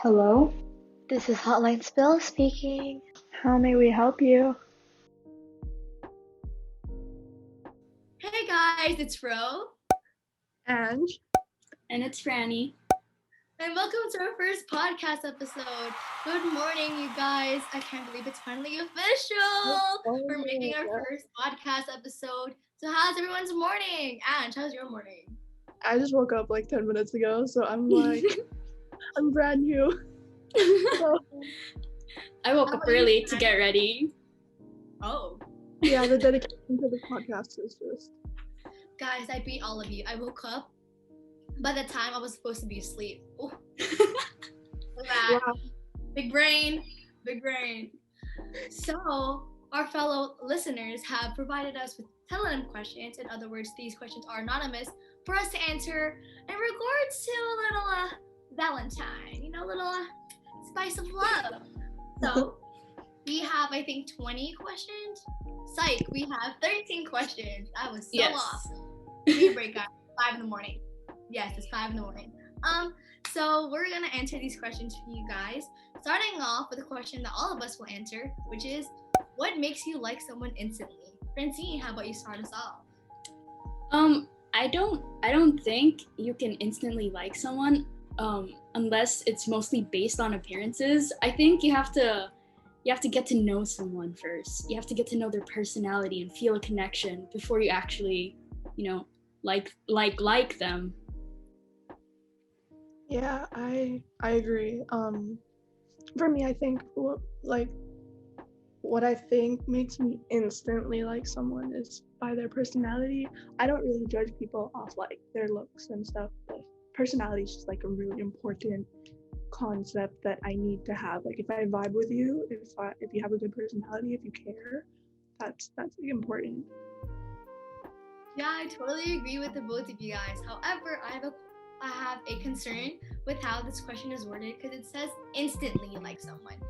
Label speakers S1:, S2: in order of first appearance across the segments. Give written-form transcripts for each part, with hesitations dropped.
S1: Hello,
S2: This is Hotline Spills speaking.
S1: how may we help you?
S3: Hey guys, it's Ro,
S1: And
S4: And it's Franny.
S3: and welcome to our first podcast episode. Good morning, you guys. I can't believe it's finally official. We're making our first podcast episode. So, how's everyone's morning? Ange, how's your morning?
S1: I just woke up like 10 minutes ago, so I'm like, I'm brand new. So,
S4: I woke
S3: How
S4: up
S3: about you,
S4: early to
S3: Franny?
S4: get ready.
S3: Oh,
S1: yeah, the dedication to the podcast is just.
S3: guys, I beat all of you. I woke up by the time I was supposed to be asleep. Ooh. Look at that.
S1: Wow.
S3: Big brain, big brain. So, our fellow listeners have provided us with tellonym questions. In other words, these questions are anonymous for us to answer in regards to a little Valentine, a little spice of love. So, we have, I think, 20 questions. Psych, we have 13 questions. I was so off. Give me a break, guys. 5 in the morning. Yes, it's 5 in the morning. So we're gonna answer these questions for you guys. Starting off with a question that all of us will answer, which is, what makes you like someone instantly? Francine, how about you start us off?
S4: I don't think you can instantly like someone unless it's mostly based on appearances. I think you have to get to know someone first. You have to get to know their personality and feel a connection before you actually, like them.
S1: Yeah, I agree. For me, I think what I think makes me instantly like someone is by their personality. I don't really judge people off like their looks and stuff, but personality is just like a really important concept that I need to have. Like if I vibe with you, if you have a good personality, if you care, that's important.
S3: Yeah, I totally agree with the both of you guys. However, I have a concern with how this question is worded because it says instantly like someone.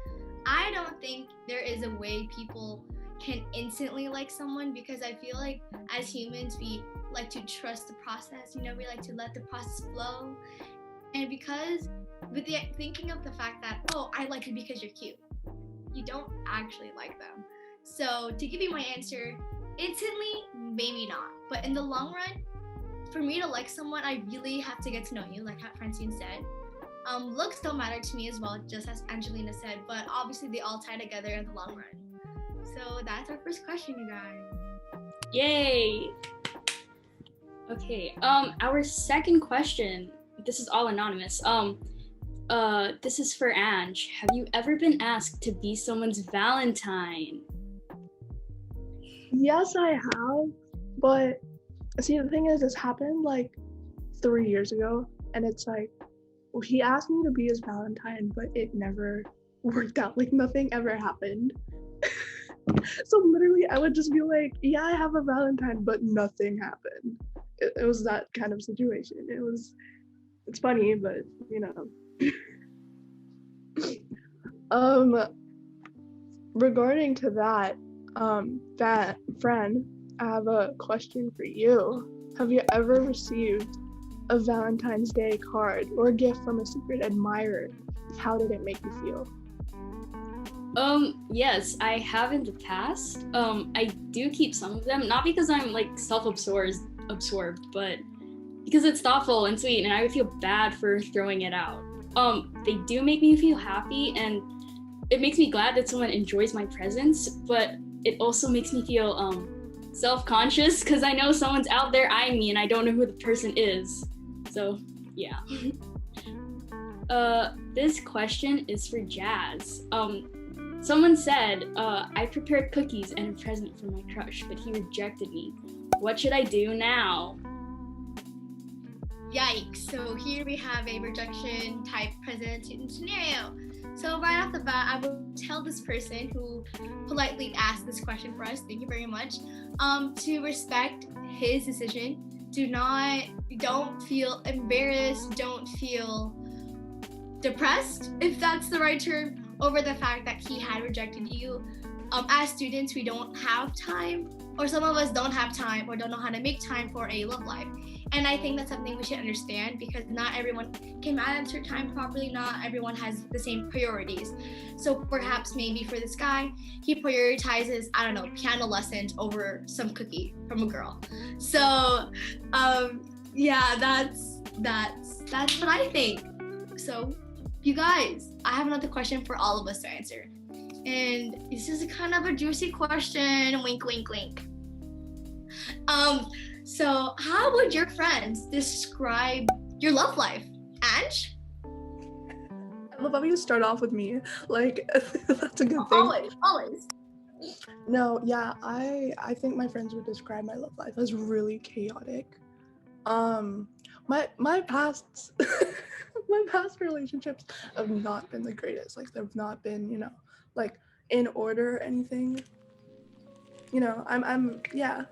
S3: I don't think there is a way people can instantly like someone because I feel like as humans we like to trust the process. We like to let the process flow. And because with the thinking of the fact that, oh, I like you because you're cute, you don't actually like them. So to give you my answer, instantly, maybe not. But in the long run, for me to like someone, I really have to get to know you, like how Francine said. Looks don't matter to me as well, just as Angelina said, but obviously they all tie together in the long run. So that's our first question, you guys.
S4: Yay! Okay, our second question, this is all anonymous. This is for Ange. Have you ever been asked to be someone's Valentine?
S1: Yes, I have, but see, the thing is, this happened like 3 years ago, and it's like, he asked me to be his Valentine, but it never worked out. Like nothing ever happened. So literally, I would just be like, yeah, I have a Valentine, but nothing happened. It was that kind of situation. It's funny, but regarding to that friend, I have a question for you. Have you ever received a Valentine's Day card or a gift from a secret admirer? How did it make you feel?
S4: Yes, I have in the past. I do keep some of them, not because I'm like absorbed, but because it's thoughtful and sweet and I would feel bad for throwing it out. They do make me feel happy and it makes me glad that someone enjoys my presence, but it also makes me feel self-conscious because I know someone's out there eyeing me and I don't know who the person is. So yeah. This question is for Jazz. Someone said, I prepared cookies and a present for my crush, but he rejected me. What should I do now?
S3: Yikes. So here we have a rejection type present scenario. So right off the bat, I will tell this person who politely asked this question for us, thank you very much, to respect his decision. Don't feel embarrassed, don't feel depressed, if that's the right term, over the fact that he had rejected you. as students, we don't have time, or some of us don't have time or don't know how to make time for a love life. And I think that's something we should understand, because not everyone can manage their time properly. Not everyone has the same priorities. So perhaps maybe for this guy, he prioritizes, I don't know, piano lessons over some cookie from a girl. So yeah, that's what I think. So you guys, I have another question for all of us to answer. And this is kind of a juicy question, wink, wink, wink. So how would your friends describe your love life? Ange?
S1: I love how you start off with me. Like, that's a good thing.
S3: Always.
S1: No, yeah, I think my friends would describe my love life as really chaotic. My past my past relationships have not been the greatest. Like, they've not been, you know, like in order or anything. You know, I'm yeah.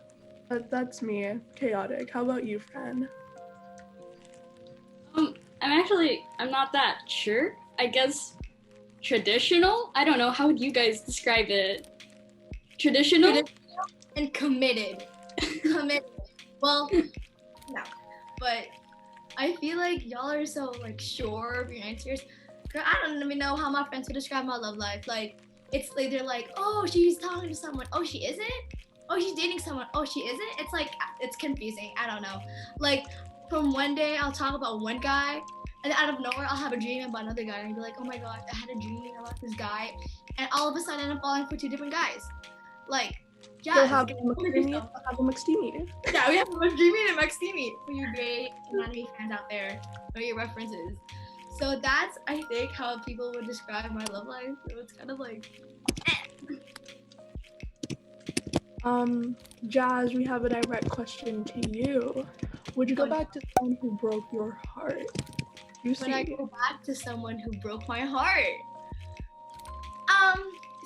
S1: That's me, chaotic. How about you, friend?
S4: I'm not that sure. I guess traditional? I don't know. How would you guys describe it? Traditional?
S3: And committed. Committed. Well, no. But I feel like y'all are so like sure of your answers. Girl, I don't even know how my friends would describe my love life. Like, it's like they're like, oh, she's talking to someone. Oh, she isn't? Oh, she's dating someone. Oh, she isn't? It's like, it's confusing. I don't know. Like, from one day I'll talk about one guy, and out of nowhere I'll have a dream about another guy, and I'll be like, oh my god, I had a dream about this guy, and all of a sudden I'm falling for two different guys. Like, yeah.
S1: We'll have a McSteamy.
S3: Yeah, we have a McDreamy and a McSteamy for you great anatomy fans out there, or your references. So that's, I think, how people would describe my love life. So it's kind of like,
S1: Jazz, we have a direct question to you. Would you go back to someone who broke your heart?
S3: Would I go back to someone who broke my heart?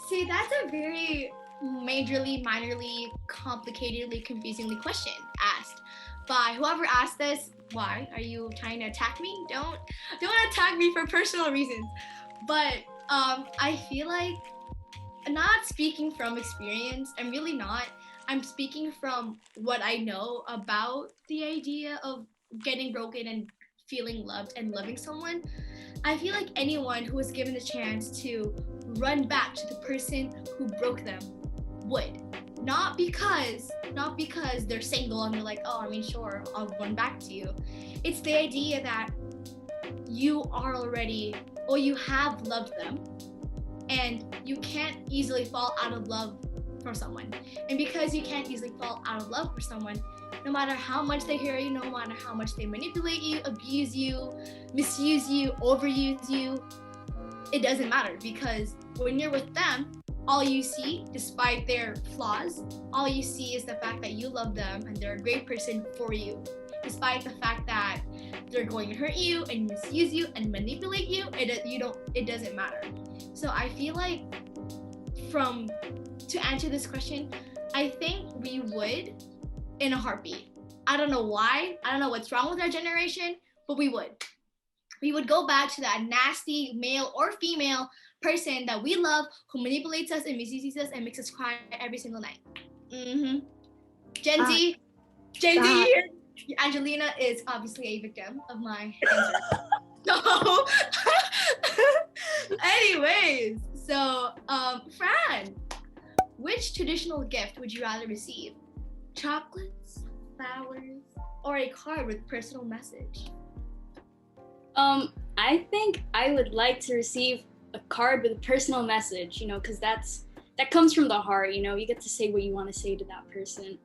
S3: See, that's a very majorly, minorly, complicatedly, confusingly question asked by whoever asked this. Why are you trying to attack me? Don't attack me for personal reasons. But I feel like, not speaking from experience, I'm really not. I'm speaking from what I know about the idea of getting broken and feeling loved and loving someone. I feel like anyone who was given the chance to run back to the person who broke them would. Not because they're single and they're like, oh, I mean, sure, I'll run back to you. It's the idea that you are already, or you have loved them, and you can't easily fall out of love for someone. And because you can't easily fall out of love for someone, no matter how much they hear you, no matter how much they manipulate you, abuse you, misuse you, overuse you, it doesn't matter, because when you're with them, all you see, despite their flaws, all you see is the fact that you love them and they're a great person for you. Despite the fact that they're going to hurt you and misuse you and manipulate you, it doesn't matter. So I feel like, to answer this question, I think we would in a heartbeat. I don't know why. I don't know what's wrong with our generation, but we would. We would go back to that nasty male or female person that we love, who manipulates us and misuses us and makes us cry every single night. Gen Z here. Angelina is obviously a victim of my answer. So, anyways, so Fran, which traditional gift would you rather receive? Chocolates, flowers, or a card with personal message?
S4: I think I would like to receive a card with a personal message, you know, because that comes from the heart, you know, you get to say what you want to say to that person.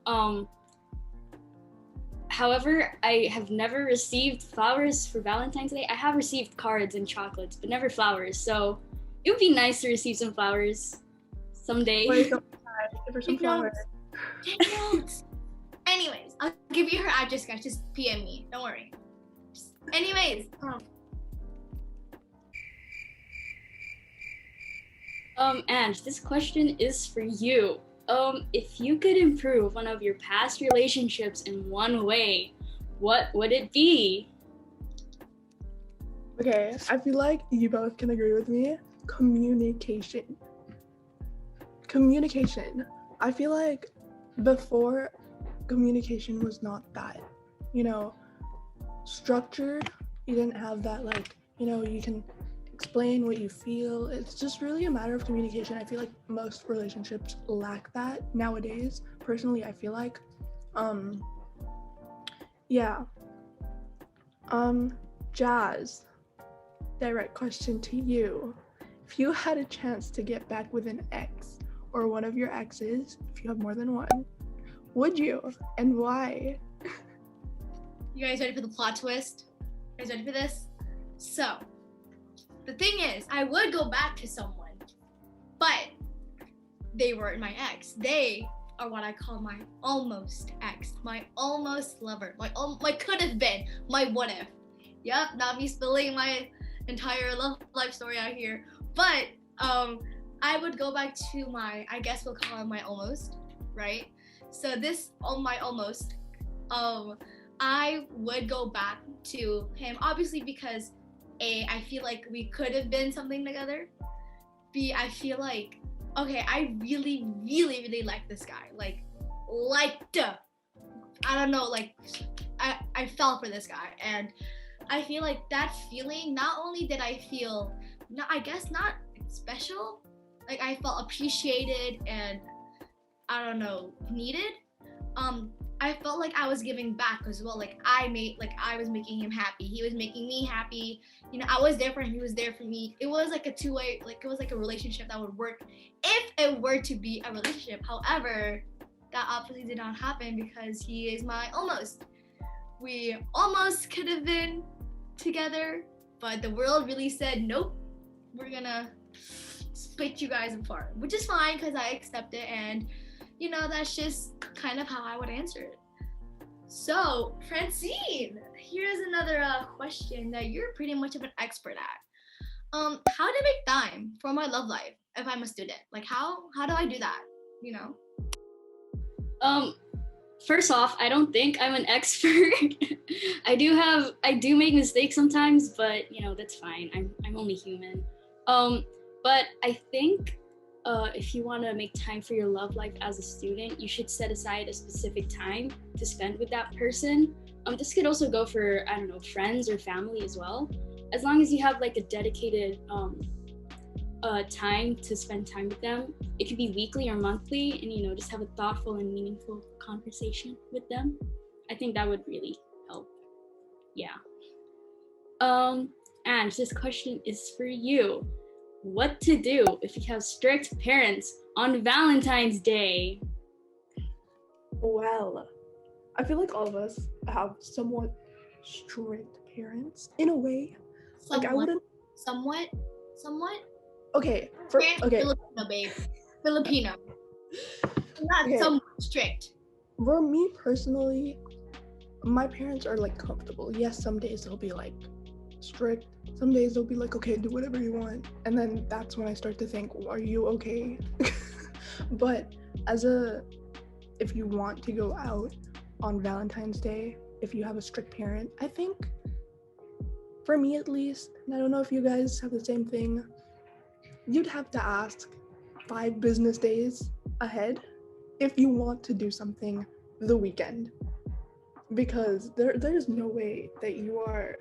S4: However, I have never received flowers for Valentine's Day. I have received cards and chocolates, but never flowers. So it would be nice to receive some flowers someday.
S1: Wait, don't give her some flowers.
S3: Take notes. Anyways, I'll give you her address, guys. Just PM me. Don't worry. Anyways,
S4: Ange, this question is for you. If you could improve one of your past relationships in one way, what would it be?
S1: Okay, I feel like you both can agree with me. Communication. Communication. I feel like before, communication was not that, you know, structured. You didn't have that, like, you know, you can explain what you feel. It's just really a matter of communication. I feel like most relationships lack that nowadays. Personally, I feel like. Yeah. Jazz, direct question to you. If you had a chance to get back with an ex or one of your exes, if you have more than one, would you? And why?
S3: You guys ready for the plot twist? You guys ready for this? So, the thing is, I would go back to someone, but they weren't my ex. They are what I call my almost ex, my almost lover, my could have been, my what if. Yep, not me spilling my entire love life story out here, but I would go back to my, I guess we'll call it my almost, right? So this, my almost, I would go back to him, obviously because A, I feel like we could have been something together. B, I feel like, okay, I really, really, really like this guy. I don't know, like, I fell for this guy. And I feel like that feeling, not only did I feel, I guess not special, like I felt appreciated and, I don't know, needed. I felt like I was giving back as well. Like I was making him happy. He was making me happy. You know, I was there for him. He was there for me. It was like a two-way, like it was like a relationship that would work if it were to be a relationship. However, that obviously did not happen because he is my almost. We almost could have been together, but the world really said, nope, we're gonna split you guys apart, which is fine because I accept it, and you know, that's just kind of how I would answer it. So, Francine, here's another question that you're pretty much of an expert at. How to make time for my love life if I'm a student? Like, how do I do that? You know?
S4: First off, I don't think I'm an expert. I do make mistakes sometimes, but you know, that's fine. I'm only human. But I think if you want to make time for your love life as a student, you should set aside a specific time to spend with that person. This could also go for, I don't know, friends or family as well. As long as you have like a dedicated time to spend time with them. It could be weekly or monthly, and you know, just have a thoughtful and meaningful conversation with them. I think that would really help. Yeah. And this question is for you. What to do if you have strict parents on Valentine's Day?
S1: Well, I feel like all of us have somewhat strict parents in a way.
S3: Somewhat,
S1: like I wouldn't.
S3: Somewhat.
S1: Okay.
S3: Filipino, babe. Filipino. Not
S1: Okay.
S3: somewhat strict.
S1: For me personally, my parents are like comfortable. Yes, some days they'll be like strict. Some days they'll be like, okay, do whatever you want. And then that's when I start to think, well, are you okay? But if you want to go out on Valentine's Day, if you have a strict parent, I think, for me at least, and I don't know if you guys have the same thing, you'd have to ask 5 business days ahead if you want to do something the weekend. Because there's no way that you are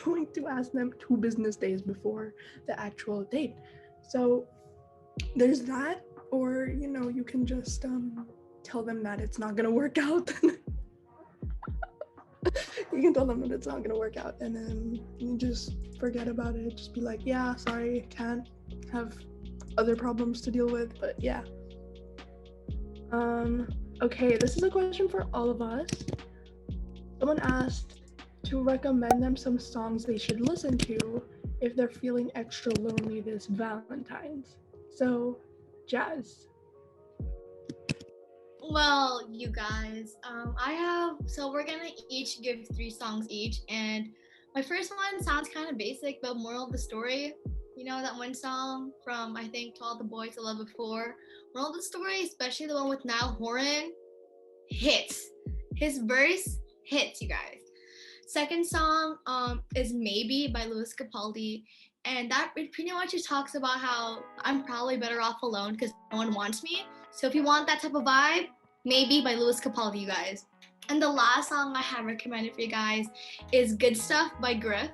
S1: going to ask them 2 business days before the actual date. So there's that, or you know, you can just tell them that it's not gonna work out. You can tell them that it's not gonna work out, and then you just forget about it. Just be like, yeah, sorry, can't, have other problems to deal with. But yeah. Okay, this is a question for all of us. Someone asked to recommend them some songs they should listen to if they're feeling extra lonely this Valentine's. So, Jazz.
S3: Well, you guys, so we're gonna each give 3 songs each, and my first one sounds kind of basic, but moral of the story, you know that one song from, I think, To All the Boys I Loved Before? Moral of the story, especially the one with Niall Horan, hits. His verse hits, you guys. Second song is Maybe by Louis Capaldi. And that it pretty much just talks about how I'm probably better off alone because no one wants me. So if you want that type of vibe, maybe by Louis Capaldi, you guys. And the last song I have recommended for you guys is Good Stuff by Griff.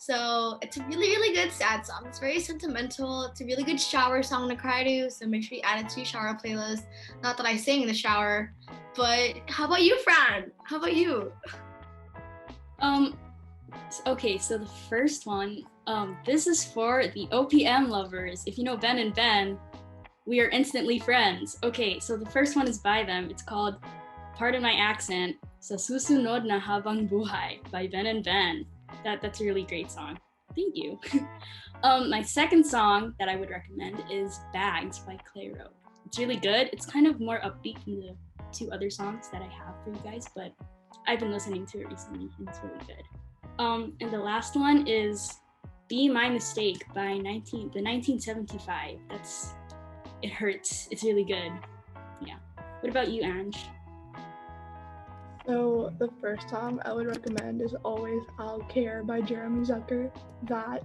S3: So it's a really, really good sad song. It's very sentimental. It's a really good shower song to cry to. So make sure you add it to your shower playlist. Not that I sing in the shower, but how about you, Fran? How about you?
S4: Okay, so the first one, this is for the OPM lovers. If you know Ben and Ben, we are instantly friends. Okay, so the first one is by them. It's called, pardon my accent, Sa Susunod na Habang Buhay by Ben and Ben. That's a really great song. Thank you. My second song that I would recommend is Bags by Clairo. It's really good. It's kind of more upbeat than the two other songs that I have for you guys, but I've been listening to it recently and it's really good. And the last one is Be My Mistake by 1975. It hurts. It's really good. Yeah. What about you, Ange?
S1: So the first song I would recommend is Always I'll Care by Jeremy Zucker. That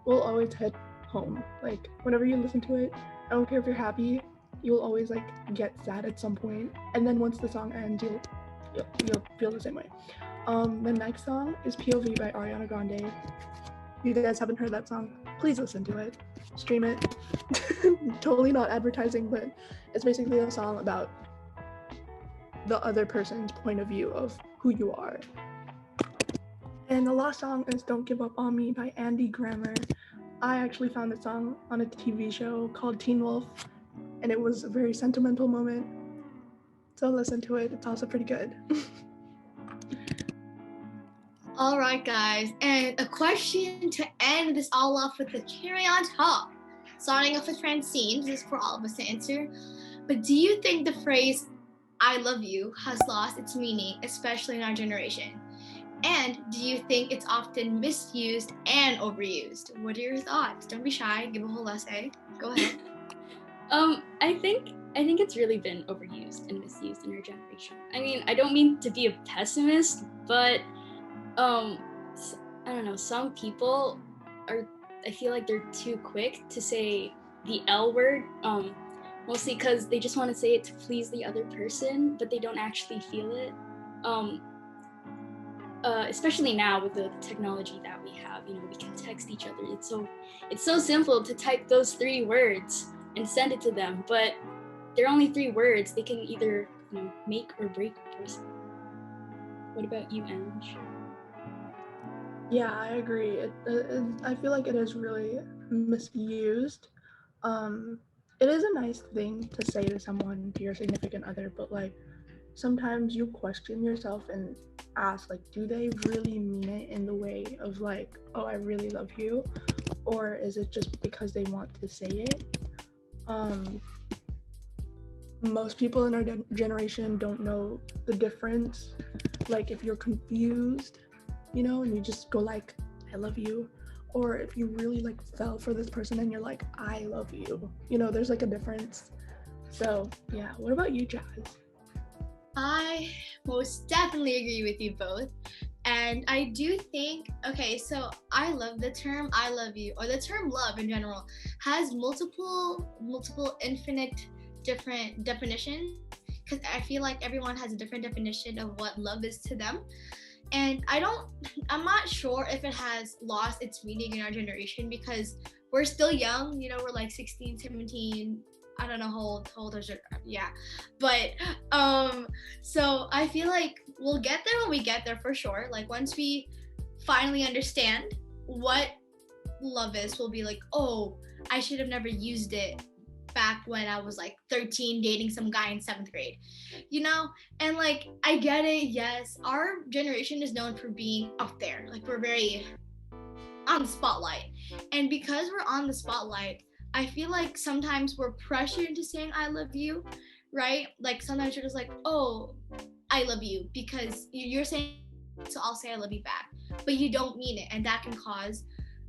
S1: will always hit home. Like whenever you listen to it, I don't care if you're happy, you'll always like get sad at some point. And then once the song ends, you'll feel the same way. The next song is POV by Ariana Grande. If you guys haven't heard that song, please listen to it. Stream it. Totally not advertising, but it's basically a song about the other person's point of view of who you are. And the last song is Don't Give Up on Me by Andy Grammer. I actually found this song on a TV show called Teen Wolf, and it was a very sentimental moment. So listen to it. It's also pretty good.
S3: All right, guys, and a question to end this all off with the cherry on top. Starting off with Francine, this is for all of us to answer. But do you think the phrase I love you has lost its meaning, especially in our generation? And do you think it's often misused and overused? What are your thoughts? Don't be shy, give a whole essay. Go ahead.
S4: I think it's really been overused and misused in our generation. I mean, I don't mean to be a pessimist, but I don't know, some people I feel like they're too quick to say the L word, mostly because they just want to say it to please the other person, but they don't actually feel it. Especially now with the technology that we have, we can text each other. It's so simple to type those 3 words and send it to them, but they're only 3 words. They can either make or break a person. What about you, Ange?
S1: Yeah, I agree. I feel like it is really misused. It is a nice thing to say to someone, to your significant other, but like sometimes you question yourself and ask, like, do they really mean it in the way of like, oh, I really love you, or is it just because they want to say it? Most people in our generation don't know the difference. Like if you're confused, and you just go like, I love you, or if you really like fell for this person and you're like, I love you, there's like a difference. So yeah, what about you, Jazz?
S3: I most definitely agree with you both. And I do think, okay, so I love the term I love you, or the term love in general, has multiple infinite different definitions, because I feel like everyone has a different definition of what love is to them. And I'm not sure if it has lost its meaning in our generation because we're still young, we're like 16, 17, I don't know how old is it, yeah. But, so I feel like we'll get there when we get there for sure. Like once we finally understand what love is, we'll be like, oh, I should have never used it back when I was like 13 dating some guy in 7th grade, and like I get it. Yes, our generation is known for being up there, like we're very on the spotlight, and because we're on the spotlight, I feel like sometimes we're pressured into saying I love you, right? Like sometimes you're just like, oh, I love you because you're saying, so I'll say I love you back, but you don't mean it, and that can cause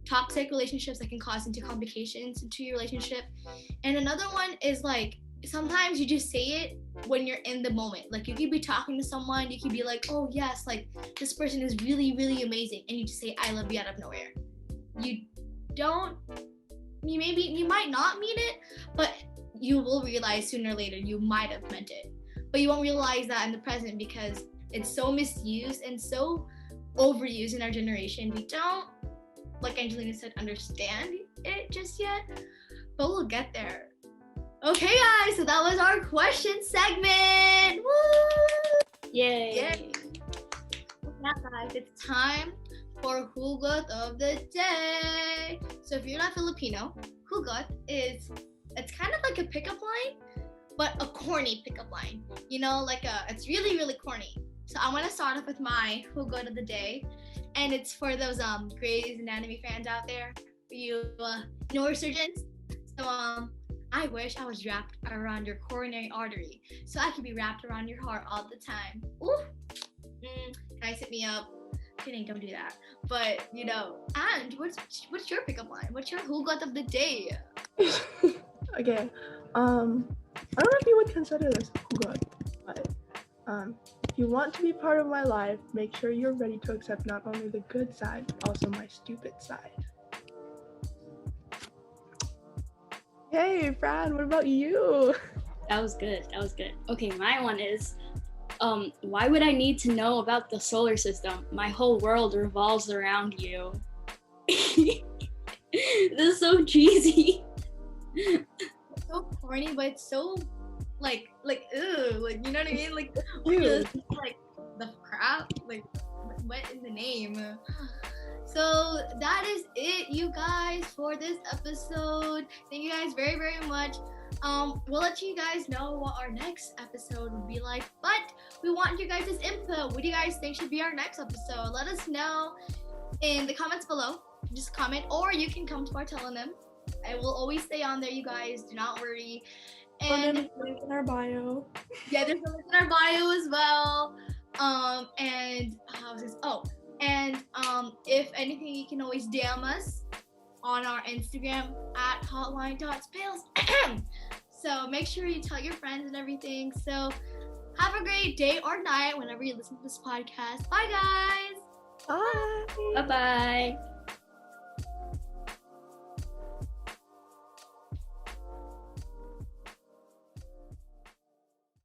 S3: toxic relationships, that can cause into complications into your relationship. And another one is like sometimes you just say it when you're in the moment. Like you could be talking to someone, you could be like, oh yes, like this person is really, really amazing, and you just say I love you out of nowhere. You you might not mean it, but you will realize sooner or later you might have meant it. But you won't realize that in the present because it's so misused and so overused in our generation. We don't, like Angelina said, understand it just yet, but we'll get there. Okay, guys, so that was our question segment. Woo!
S4: Yay!
S3: Yay! Now, guys, it's time for Hugot of the Day. So if you're not Filipino, Hugot it's kind of like a pickup line, but a corny pickup line. You know, it's really, really corny. So I want to start off with my Hugot of the Day, and it's for those Grey's Anatomy fans out there, you neurosurgeons. So I wish I was wrapped around your coronary artery, so I could be wrapped around your heart all the time. Ooh, guys, hit me up. Kidding, don't do that. But and what's your pickup line? What's your Hugot of the Day?
S1: Okay, I don't know if you would consider this Hugot, but if you want to be part of my life, make sure you're ready to accept not only the good side, but also my stupid side. Hey, Fran, what about you?
S4: That was good. Okay, my one is, why would I need to know about the solar system? My whole world revolves around you. This is so cheesy.
S3: It's so corny, but it's so like ew, like, you know what I mean? Like,
S1: Cute.
S3: like the crap, like what in the name? So that is it, you guys, for this episode. Thank you guys very, very much. We'll let you guys know what our next episode would be like, but we want you guys' input. What do you guys think should be our next episode? Let us know in the comments below. Just comment, or you can come to our tellonym. I will always stay on there, you guys. Do not worry. And
S1: there's a link in our bio.
S3: yeah, there's a link in our bio as well. If anything, you can always DM us on our Instagram at hotline.spills. So make sure you tell your friends and everything. So have a great day or night whenever you listen to this podcast. Bye, guys.
S1: Bye.
S4: Bye-bye.